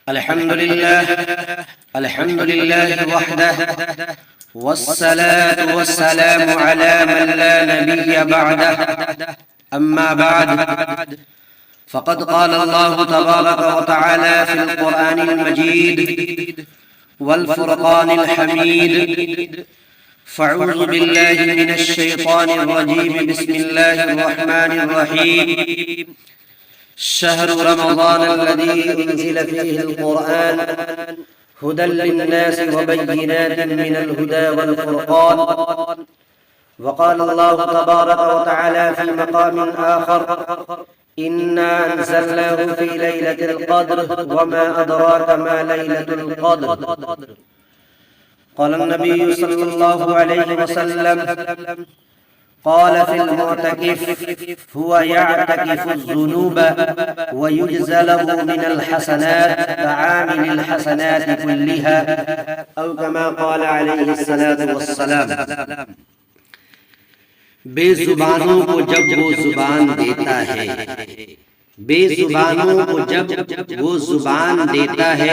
الحمد لله وحده، والصلاة والسلام على من لا نبي بعده. أما بعد، فقد قال الله تبارك وتعالى في القرآن المجيد والفرقان الحميد: فاعوذ بالله من الشيطان الرجيم. بسم الله الرحمن الرحيم. شهر رمضان الذي أنزل فيه القرآن هدى للناس وبينات من الهدى والفرقان. وقال الله تبارك وتعالى في مقام آخر: إنا أنزلناه في ليلة القدر وما أدراك ما ليلة القدر. قال النبي صلى الله عليه وسلم: قال في المعتكف: هو يعتكف الذنوب ويجزى له من الحسنات كعامل الحسنات كلها، أو كما قال عليه الصلاة والسلام. بے زبانوں کو جب وہ زبان دیتا ہے، بے زبانوں کو جب وہ زبان دیتا ہے،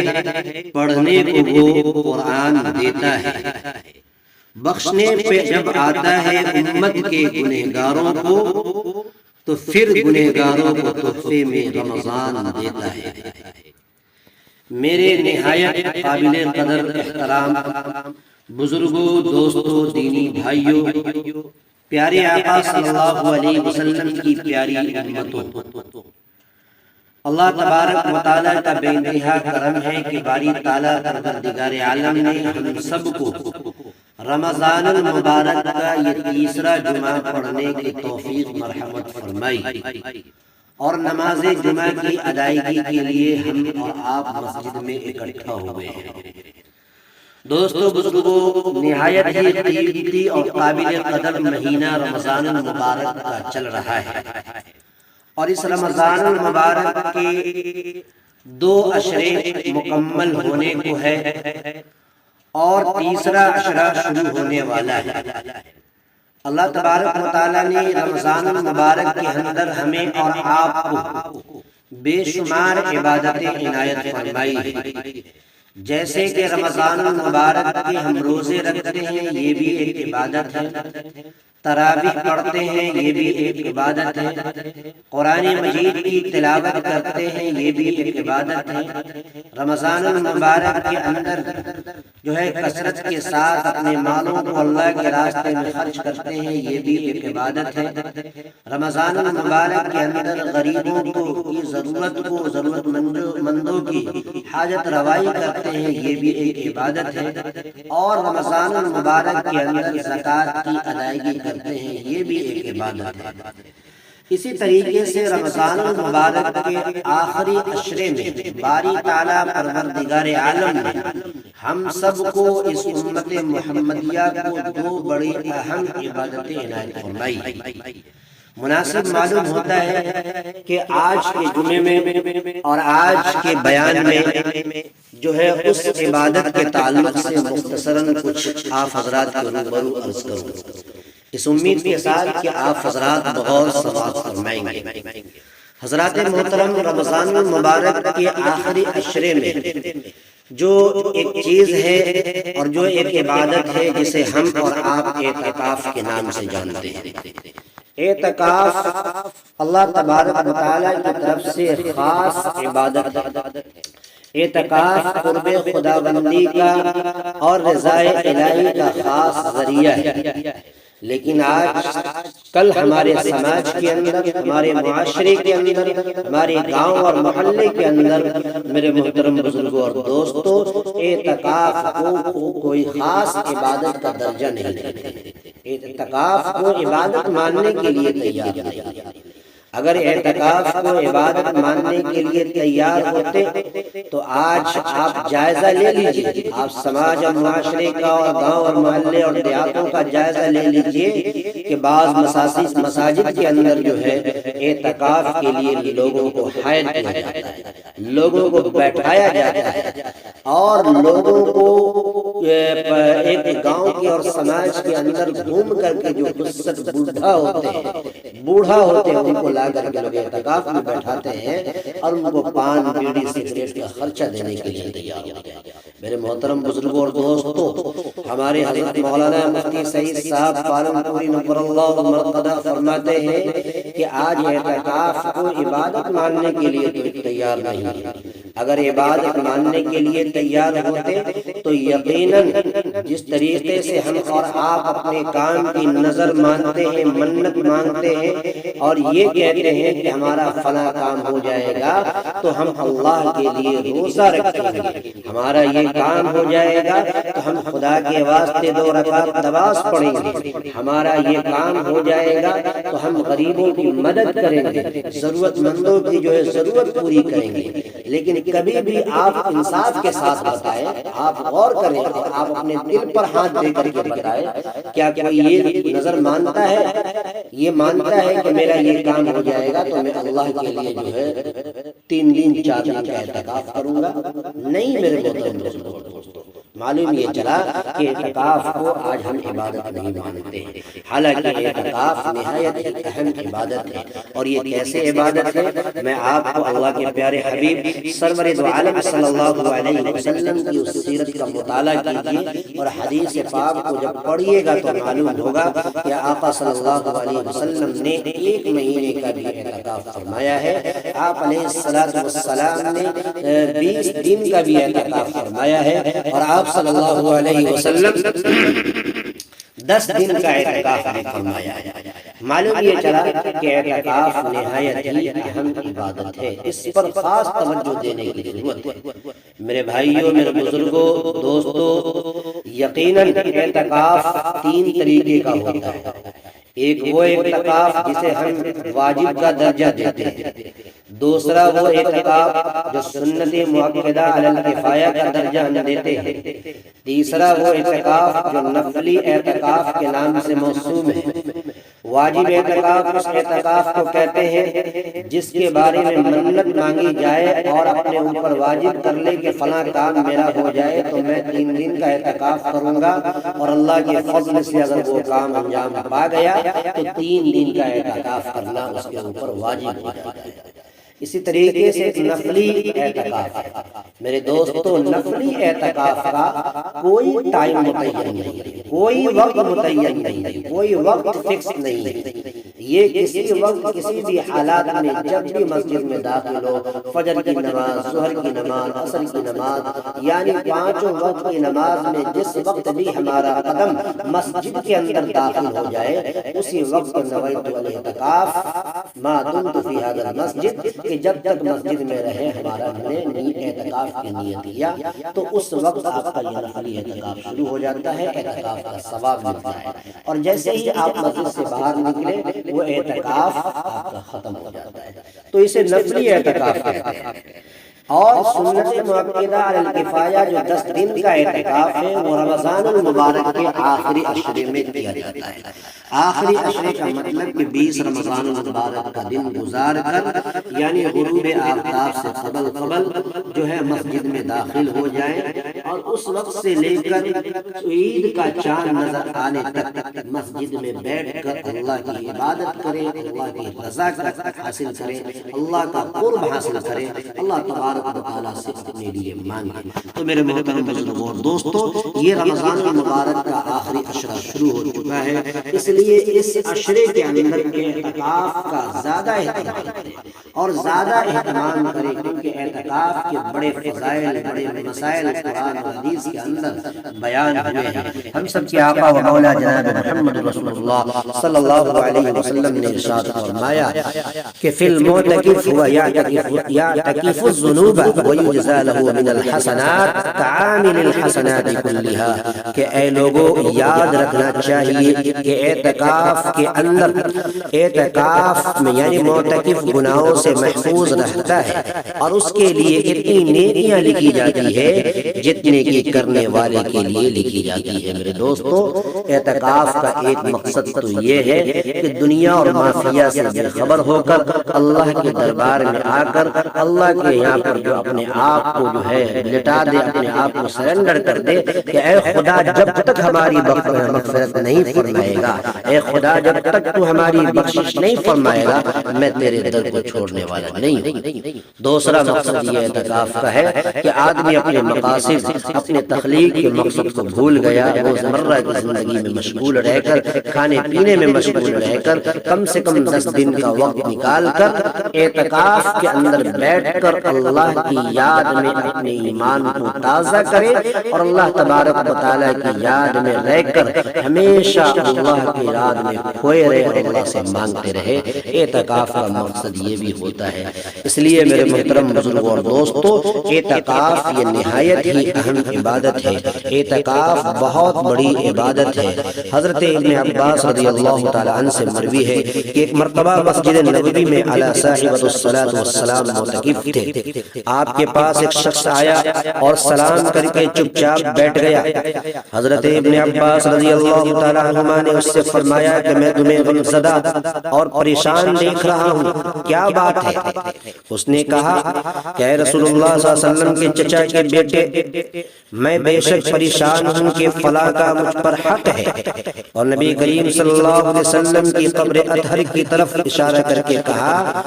پڑھنے کو وہ قرآن دیتا ہے. بخشنے پہ جب آتا ہے امت کے گنہگاروں کو، تو پھر گنہگاروں کو تحفے میں رمضان دیتا ہے. میرے نہایت قابل قدر احترام بزرگوں، دوستوں، دینی بھائیوں، پیارے آقا صلی اللہ علیہ وسلم کی پیاری امتوں، اللہ تبارک و تعالیٰ کا بے انتہا کرم ہے کہ باری تعالیٰ پروردگار عالم نے ہم سب کو رمضان المبارک کا یہ تیسرا جمعہ پڑھنے کی توفیق مرحمت فرمائی، اور نماز جمعہ کی ادائیگی کے لیے ہم اور آپ مسجد میں اکٹھا ہوئے ہیں. دوستو، بزرگوں، نہایت ہی قیمتی اور قابل قدر مہینہ رمضان المبارک کا چل رہا ہے، اور اس رمضان المبارک کے 2 عشرے مکمل ہونے کو ہے اور تیسرا عشرہ شروع ہونے والا ہے. اللہ تبارک و تعالیٰ نے رمضان المبارک کے اندر ہمیں اور آپ کو بے شمار عبادتیں عنایت فرمائی ہے. جیسے کہ رمضان المبارک کے ہم روزے رکھتے ہیں، یہ بھی ایک عبادت ہے. تراویح پڑھتے ہیں، یہ بھی ایک عبادت ہے. قرآن مجید کی تلاوت کرتے ہیں، یہ بھی ایک عبادت ہے. رمضان المبارک کے اندر جو ہے کثرت کے ساتھ اپنے مالوں کو اللہ کے راستے میں خرچ کرتے ہیں، یہ بھی ایک عبادت ہے. رمضان المبارک کے اندر غریبوں کی ضرورت کو، ضرورت مندوں کی حاجت روائی کرتے ہیں، یہ بھی ایک عبادت ہے. اور رمضان المبارک کے اندر زکوٰۃ کی ادائیگی کرتے ہیں، یہ بھی ایک عبادت ہے. اسی طریقے سے رمضان المبارک کے آخری عشرے میں باری تعالیٰ پروردگار عالم نے ہم سب کو، اس امت محمدیہ کو 2 بڑی اہم عبادتیں عنایت فرمائی. مناسب معلوم ہوتا ہے کہ آج کے جمعے میں اور آج کے بیان میں جو ہے اس عبادت کے تعلق سے مختصراً کچھ آپ حضرات کے روبرو عرض کروں، اس امید کے ساتھ کہ آپ حضرات بغور سماعت فرمائیں گے. حضرات محترم، رمضان المبارک کے آخری عشرے میں جو ایک چیز ہے اور جو ایک عبادت ہے جسے ہم اور آپ اعتکاف کے نام سے جانتے ہیں. اعتکاف اللہ تبارک و تعالیٰ کی طرف سے خاص عبادت ہے. اعتکاف قرب خداوندی کا اور رضائے الہی کا خاص ذریعہ ہے. لیکن آج کل ہمارے سماج کے اندر، ہمارے معاشرے کے اندر، ہمارے گاؤں اور محلے کے اندر میرے محترم بزرگوں اور دوستوں، اعتکاف کو کوئی خاص عبادت کا درجہ نہیں دیتے. اعتکاف کو عبادت ماننے کے لیے تیار نہیں. اگر اعتکاف کو عبادت ماننے کے لیے تیار ہوتے تو آج آپ جائزہ لے لیجئے، آپ سماج اور معاشرے کا اور گاؤں اور محلے اور دیہاتوں کا جائزہ لے لیجئے کہ بعض مساجد کے اندر جو ہے اعتکاف کے لیے لوگوں کو حائل کیا جاتا ہے، لوگوں کو بیٹھایا جاتا ہے اور لوگوں کو ایک گاؤں کے اور سماج کے اندر گھوم کر کے جو خصت بوڑھا ہوتے ہیں ان کو لا کر کے لوگ اعتکاف میں بیٹھاتے ہیں اور ان کو پان بیڑی سگریٹ کا خرچہ دینے کے لیے تیار ہوتے ہیں۔ میرے محترم بزرگوں اور دوستوں، ہمارے حضرت مولانا مفتی سعید صاحب پالنپوری نور اللہ مرقدہ فرماتے ہیں کہ آج اعتکاف کو عبادت ماننے کے لیے تو تیار نہیں ہے۔ اگر عبادت ماننے کے لیے تیار ہوتے تو یقیناً جس طریقے سے ہم اور آپ اپنے کام کی نظر مانتے ہیں، منت مانگتے ہیں اور یہ کہتے ہیں کہ ہمارا فلاں کام ہو جائے گا تو ہم اللہ کے لیے روزہ رکھیں گے، ہمارا یہ کام ہو جائے گا تو ہم خدا کے واسطے 2 رکعت نماز پڑھیں گے، ہمارا یہ کام ہو جائے گا تو ہم غریبوں کی مدد کریں گے، ضرورت مندوں کی جو ہے ضرورت پوری کریں گے۔ لیکن کبھی بھی آپ انصاف کے ساتھ بتائیں، آپ غور کریں اور آپ اپنے دل پر ہاتھ دے کر کے بتائیں، کیا کوئی یہ نظر مانتا ہے، یہ مانتا ہے کہ میرا یہ کام ہو جائے گا تو میں اللہ کے لیے جو ہے 3 دن 4 دن کا اعتکاف کروں گا؟ نہیں میرے محترم دوستو، معلوم یہ چلا کہ اعتکاف کو آج ہم عبادت نہیں مانتے ہیں، حالانکہ اعتکاف نہایت ایک اہم عبادت ہے۔ اور یہ کیسے عبادت ہے، میں آپ کو اللہ کے پیارے حبیب سرور دو عالم صلی اللہ علیہ وسلم کی اس سیرت کا مطالعہ کیجیے اور حدیث پاک کو جب پڑھیے گا تو معلوم ہوگا کہ آقا صلی اللہ علیہ وسلم نے 1 مہینے کا بھی اعتکاف فرمایا ہے، آپ علیہ السلام نے 20 دن کا بھی اعتکاف فرمایا ہے، اور آپ صلی اللہ علیہ وسلم 10 دن کا اعتکاف نے فرمایا ہے۔ معلوم یہ چلا کہ اعتکاف نہایت ہی اہم عبادت ہے، اس پر خاص توجہ دینے کی ضرورت ہے۔ میرے بھائیوں، میرے بزرگوں، دوستوں، یقیناً اعتکاف 3 طریقے کا ہوتا ہے۔ ایک وہ اعتکاف جسے ہم واجب کا درجہ دیتے ہیں، دوسرا وہ اعتکاف جو سنت مؤکدہ علی الکفایہ کا درجہ ہم دیتے ہیں، تیسرا وہ اعتکاف جو نفلی اعتکاف کے نام سے موسوم ہے۔ واجب اعتکاف اس اعتکاف کو کہتے ہیں جس کے بارے میں منت مانگی جائے اور اپنے اوپر واجب کر لے کہ فلاں کام میرا ہو جائے تو میں 3 دن کا اعتکاف کروں گا، اور اللہ کے فضل سے اگر وہ کام انجام پا گیا تو 3 دن کا اعتکاف کرنا اس کے اوپر واجب ہو جاتا ہے۔ اسی طریقے سے نفلی اعتکاف ہے۔ میرے دوستو، نفلی اعتکاف کا کوئی ٹائم متعین نہیں، کوئی وقت متعین نہیں، کوئی وقت فکس نہیں ہے۔ یہ کسی وقت کسی بھی حالات میں جب بھی مسجد میں داخل ہو، فجر کی نماز، ظہر کی نماز، عصر کی نماز، یعنی 5 وقت کی نماز میں جس وقت بھی ہمارا قدم مسجد کے اندر داخل ہو جائے اسی وقت نویت الاعتکاف ما دمت فی ھذا المسجد، کہ جب تک مسجد میں رہے ہمارا ہم نے اعتکاف کی نیت کیا تو اس وقت آپ کا یہ نفلی اعتکاف شروع ہو جاتا ہے، اعتکاف کا ثواب ملتا ہے، اور جیسے ہی آپ مسجد سے باہر نکلے وہ اعتکاف آپ کا ختم ہو جاتا ہے، تو اسے نفلی اعتکاف کہتے ہیں۔ اور سنت مؤکدہ علی الکفایہ جو 10 دن کا اعتکاف ہے وہ رمضان المبارک کے آخری عشرے میں کیا جاتا ہے۔ آخری عشرے کا مطلب کہ 20 رمضان المبارک کا دن گزار کر، یعنی غروب آفتاب سے قبل جو ہے مسجد میں داخل ہو جائیں، اور اس وقت سے لے کر عید کا چاند نظر آنے تک مسجد میں بیٹھ کر اللہ کی عبادت کریں، اللہ کی رضا حاصل کریں، اللہ کا قرب حاصل کریں، اللہ تبارک و تعالیٰ سے اپنے لیے مانگیں۔ تو میرے محترم بزرگوں اور دوستوں، یہ رمضان المبارک کا آخری عشرہ شروع ہو چکا ہے، اس لیے اس عشرے کے اندر اعتکاف کا زیادہ اہتمام کریں اور زیادہ اہتمام کریں، کیونکہ اعتکاف کے بڑے فضائل، بڑے مسائل قرآن و حدیث کے اندر بیان ہوئے ہیں۔ ہم سب کے آقا و مولا جناب محمد رسول اللہ صلی اللہ علیہ وسلم نے ارشاد فرمایا کہ فی المعتکف هو یعتکف الذنوب ویجزا له من الحسنات کعامل الحسنات کلها، کہ اے لوگوں یاد رکھنا چاہیے کہ اعتکاف کے اندر، اعتکاف میں یعنی معتکف گناہوں سے محفوظ رہتا ہے اور اس کے لیے اتنی نیکیاں لکھی جاتی ہے جتنے کی کرنے والے کے لیے لکھی جاتی ہے۔ میرے دوستو، اعتکاف کا ایک مقصد تو یہ ہے کہ دنیا اور مافیا سے بے خبر ہو کر اللہ کے دربار میں آ کر اللہ کے یہاں پر جو اپنے آپ کو جو ہے لٹا دے، اپنے آپ کو سرنڈر کر دے کہ اے خدا جب تک ہماری مغفرت نہیں فرمائے گا، اے خدا جب تک تو ہماری بخشش نہیں فرمائے گا، میں تیرے در کو چھوڑنے والا نہیں ہوں۔ دوسرا مقصد یہ اعتکاف کا ہے کہ آدمی اپنے مقاصد، اپنے تخلیق کے مقصد کو بھول گیا، روزمرہ کی زندگی میں مشغول رہ کر، کھانے پینے میں مشغول رہ کر، کم سے کم 10 دن کا وقت نکال کر اعتکاف کے اندر بیٹھ کر اللہ کی یاد میں اپنے ایمان کو تازہ کرے اور اللہ تبارک و تعالیٰ کی یاد میں رہ کر ہمیشہ اللہ کی یاد میں کھوئے رہے اور اللہ سے مانگتے رہے۔ اعتکاف کا مقصد یہ بھی ہوتا ہے۔ اس لیے میرے محترم بزرگوں اور دوستو، اعتکاف یہ نہایت ہی اہم عبادت ہے، اعتکاف بہت بڑی عبادت ہے۔ حضرت ابن عباس رضی اللہ تعالیٰ عنہ سے مروی ہے کہ ایک مرتبہ مسجد نبوی میں علی صاحبۃ الصلاۃ والسلام معتکف تھے، آپ کے پاس ایک شخص آیا اور سلام کر کے چپ چاپ بیٹھ گیا۔ حضرت ابن عباس رضی اللہ تعالیٰ عنہما نے اس سے فرمایا کہ میں تمہیں غم زدہ اور پریشان دیکھ رہا ہوں، کیا بات ہے؟ اس نے کہا کہ اے رسول اللہ صلی اللہ علیہ وسلم کے چچا کے بیٹے، میں بے شک پریشان ہوں کہ فلاں کا مجھ پر حق ہے، اور نبی کریم صلی اللہ علیہ وسلم کی قبر اطہر کی طرف اشارہ کر کے کہا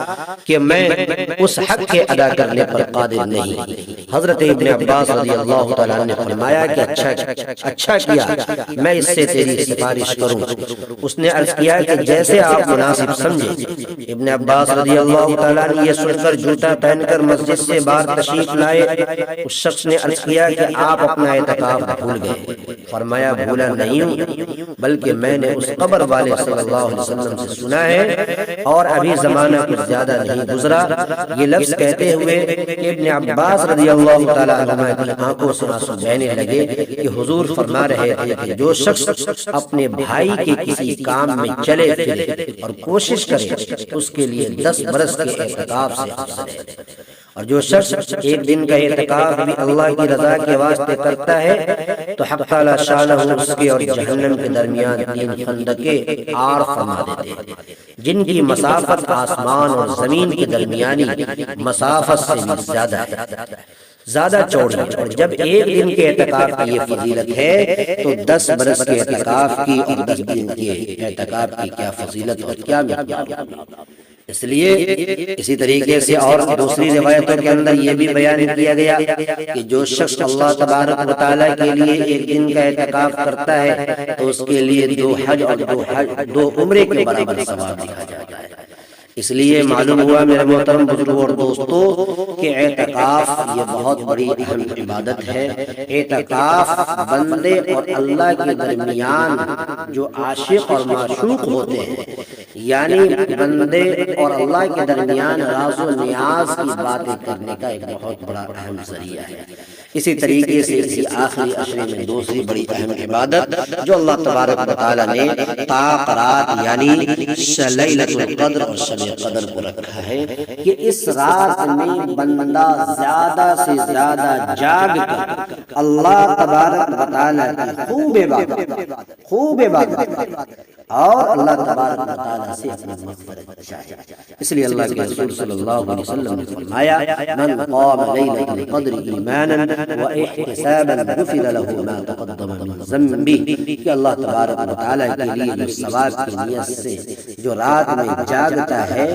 کہ میں اس حق کے ادا کرنے پر قادر نہیں۔ حضرت ابن عباس رضی اللہ تعالیٰ نے فرمایا کہ اچھا کیا، میں اس سے تیری سفارش کروں۔ اس نے عرض کیا کہ جیسے آپ مناسب سمجھے۔ ابن عباس رضی اللہ تعالیٰ نے یہ سن کر جوتا پہن کر مسجد سے باہر تشریف لائے۔ اس شخص نے عرض کیا کہ آپ اپنا اعتکاف بھول گئے۔ فرمایا بھولا نہیں ہوں، بلکہ میں نے اس قبر والے صلی اللہ علیہ وسلم سے سنا ہے اور ابھی زمانہ کچھ زیادہ نہیں گزرا۔ یہ لفظ کہتے ہوئے کہ ابن عباس رضی اللہ تعالیٰ عنہ کی آنکھوں سے آنسو بہنے لگے کہ حضور فرما رہے تھے کہ جو شخص اپنے بھائی کے کسی کام میں چلے پھرے اور کوشش کرے، اس کے لیے 10 برس کے اعتکاف سے افضل ہے۔ اور جو شخص ایک دن کا اعتکاف بھی اللہ کی رضا کے واسطے کرتا ہے تو حق تعالی شانہ اس کے اور جہنم کے درمیان 3 خندقیں عار فرما دیتے ہیں، جن کی مسافت آسمان اور زمین کے درمیانی مسافت سے بھی زیادہ چوڑی ہے۔ اور جب ایک دن کے اعتکاف کی یہ فضیلت ہے تو 10 برس کے اعتکاف کی اور 10 دن کے اعتکاف کی کیا فضیلت اور کیا مقدار۔ اس لیے اسی طریقے سے اور دوسری روایتوں کے اندر یہ بھی بیان کیا گیا کہ جو شخص اللہ تبارک و تعالیٰ کے لیے ایک دن کا اعتکاف کرتا ہے تو اس کے لیے 2 حج اور 2 عمرے کے برابر ثواب لکھا جاتا ہے۔ اس لیے معلوم ہوا میرے محترم بزرگوں اور دوستو کہ اعتکاف یہ بہت بڑی اہم عبادت ہے۔ اعتکاف بندے اور اللہ کے درمیان جو عاشق اور معشوق ہوتے ہیں، یعنی بندے اور اللہ کے درمیان راز و نیاز کی باتیں کرنے کا ایک بہت بڑا اہم ذریعہ ہے۔ اسی طریقے سے اسی آخری عشرے میں دوسری بڑی اہم عبادت جو اللہ تبارک و تعالیٰ نے طاقرات یعنی لیلۃ القدر اور شب قدر کو رکھا ہے کہ اس رات میں بندہ زیادہ سے زیادہ جاگ کر اللہ تبارک و تعالیٰ کی خوب عبادت اور اللہ تبارک و تعالیٰ سے اپنی مغفرت چاہے۔ اس لیے اللہ کے رسول صلی اللہ علیہ وسلم نے فرمایا من قام لیلۃ القدر ایمانا واحتسابا غفر له ما تقدم من ذنبه، کہ اللہ تبارک و تعالیٰ کے لیے جو ثواب کی نیت سے جو رات میں جاگتا ہے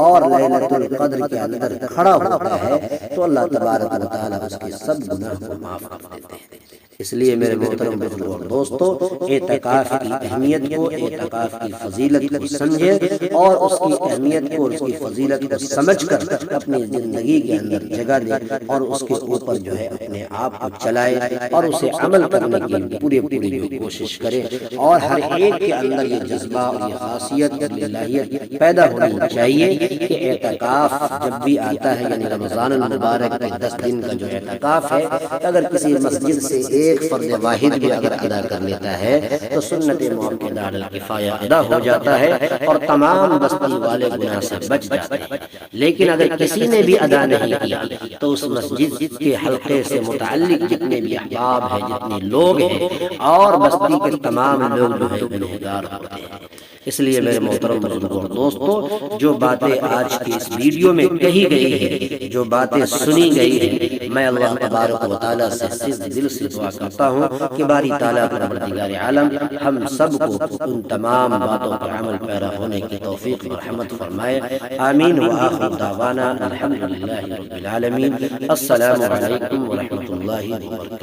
اور لیلۃ القدر کے اندر کھڑا ہوتا ہے تو اللہ تبارک و تعالیٰ اس کے سب گناہ کو معاف کر دیتے ہیں۔ اس لیے میرے محترم بزرگوں اور دوستو، اعتکاف کی اہمیت کو، اعتکاف کی فضیلت کو سمجھے اور اس کی اہمیت کو اور اس کی فضیلت کو سمجھ کر اپنی زندگی کے اندر جگہ دے اور اس کے اوپر جو ہے اپنے آپ کو چلائے اور اسے عمل کرنے کی پوری جو کوشش کرے، اور ہر ایک کے اندر یہ جذبہ اور یہ خاصیت الہیت پیدا ہونی چاہیے کہ اعتکاف جب بھی آتا ہے، یعنی رمضان المبارک کے 10 دن کا جو اعتکاف ہے، اگر کسی مسجد سے ایک فرد واحد بھی اگر ادا کر لیتا ہے تو سنت مؤکدہ علی الکفایہ ادا ہو جاتا ہے اور تمام بستی والے گناہ سے بچ جاتے ہیں۔ لیکن اگر کسی نے بھی ادا نہیں کیا تو اس مسجد کے حلقے سے متعلق جتنے بھی احباب ہیں، جتنے لوگ ہیں اور بستی کے تمام لوگ جو ہے گنہگار ہوتے ہیں۔ اس لیے میرے محترم بزرگوں اور دوستو، جو باتیں آج کی اس ویڈیو میں کہی گئی ہیں، جو باتیں سنی گئی ہیں، میں اللہ تبارک و تعالیٰ سے صدق دل سے دعا کرتا ہوں کہ باری تعالیٰ پروردگار عالم ہم سب کو ان تمام باتوں پر عمل پیرا ہونے کی توفیق و رحمت فرمائے، آمین۔ وآخر دعوانا الحمدللہ رب العالمین۔ السلام علیکم ورحمۃ اللہ وبرکاتہ۔